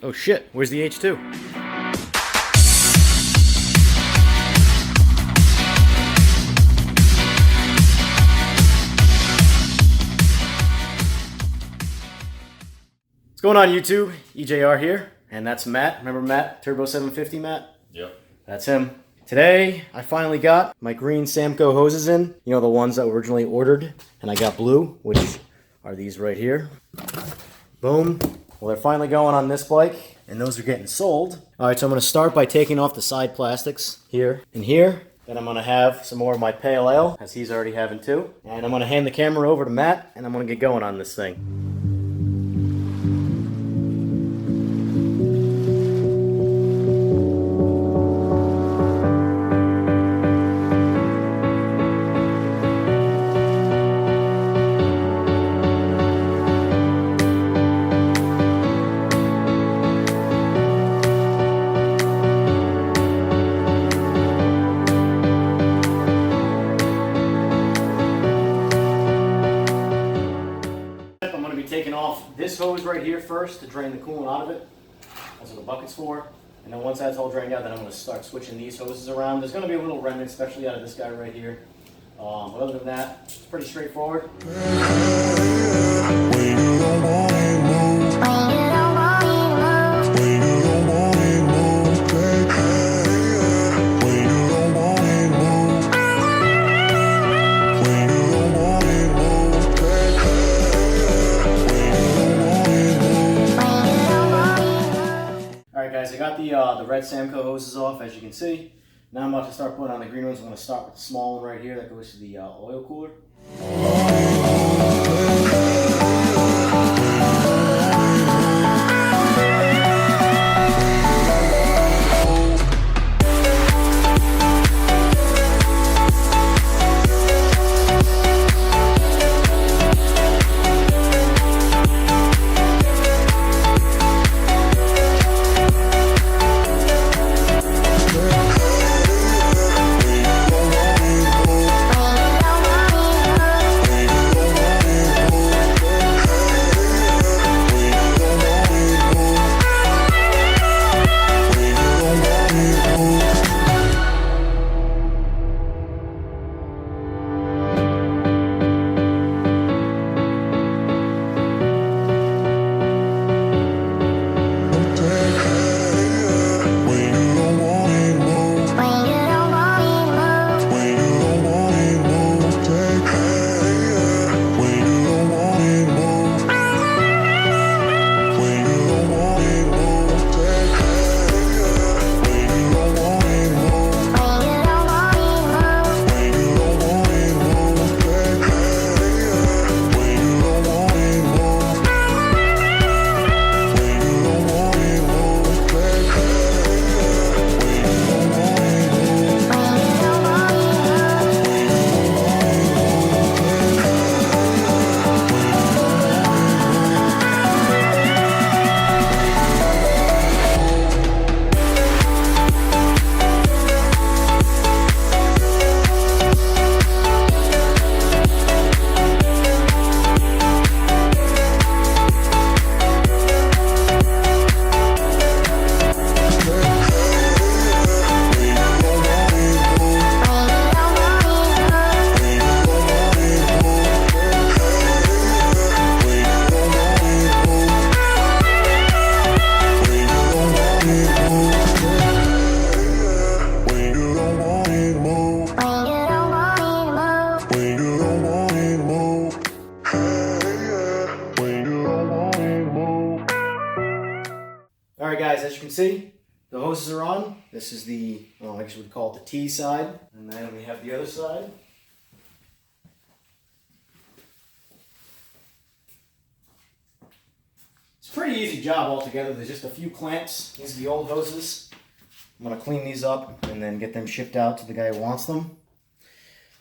Oh shit, where's the H2? What's going on YouTube? EJR here, and that's Matt. Remember Matt? Turbo 750 Matt? Yep. That's him. Today, I finally got my green Samco hoses in. You know, the ones that were originally ordered. And I got blue, which are these right here. Boom. Well, they're finally going on this bike, and those are getting sold. All right, so I'm going to start by taking off the side plastics here and here. Then I'm going to have some more of my pale ale, as he's already having too. And I'm going to hand the camera over to Matt, and I'm going to get going on this thing. Taking off this hose right here first to drain the coolant out of it. That's what the bucket's for. And then once that's all drained out, then I'm going to start switching these hoses around. There's going to be a little remnant, especially out of this guy right here. But other than that, it's pretty straightforward. Guys, I got the red Samco hoses off, as you can see. Now I'm about to start putting on the green ones. I'm going to start with the small one right here that goes to the oil cooler. Alright guys, as you can see, the hoses are on. This is the, well, I guess we'd call it the T side. And then we have the other side. It's a pretty easy job altogether. There's just a few clamps. These are the old hoses. I'm going to clean these up and then get them shipped out to the guy who wants them.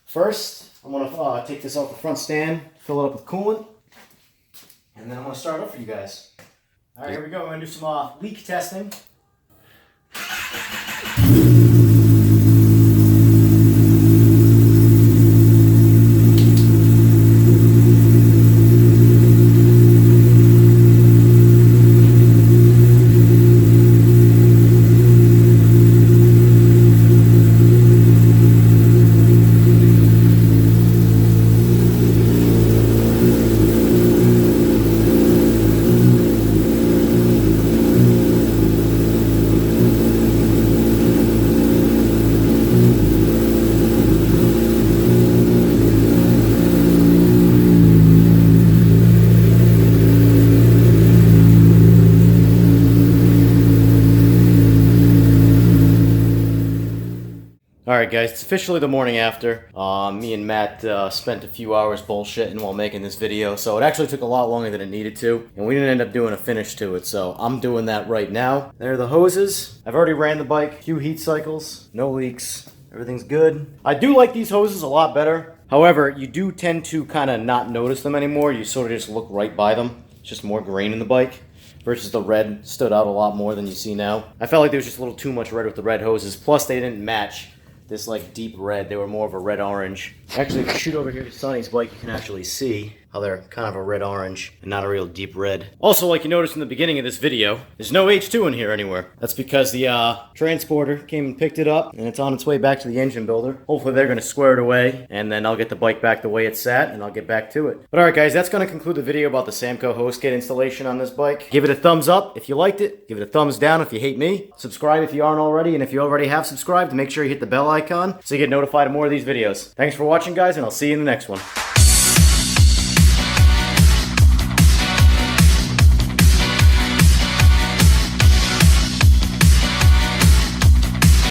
First, I'm going to take this off the front stand, fill it up with coolant, and then I'm going to start up for you guys. All right, here we go. We're going to do some leak testing. Alright guys, it's officially the morning after. Me and Matt spent a few hours bullshitting while making this video, so it actually took a lot longer than it needed to, and we didn't end up doing a finish to it, so I'm doing that right now. There are the hoses. I've already ran the bike, few heat cycles, no leaks, everything's good. I do like these hoses a lot better. However, you do tend to kind of not notice them anymore. You sort of just look right by them. It's just more grain in the bike. Versus the red stood out a lot more than you see now. I felt like there was just a little too much red with the red hoses. Plus, they didn't match this like deep red. They were more of a red-orange. Actually, if you shoot over here to Sonny's bike, you can actually see how they're kind of a red-orange and not a real deep red. Also, like you noticed in the beginning of this video, there's no H2 in here anywhere. That's because the transporter came and picked it up, and it's on its way back to the engine builder. Hopefully they're going to square it away, and then I'll get the bike back the way it's sat, and I'll get back to it. But alright guys, that's going to conclude the video about the Samco hose kit installation on this bike. Give it a thumbs up if you liked it. Give it a thumbs down if you hate me. Subscribe if you aren't already, and if you already have subscribed, make sure you hit the bell icon so you get notified of more of these videos. Thanks for watching guys, and I'll see you in the next one.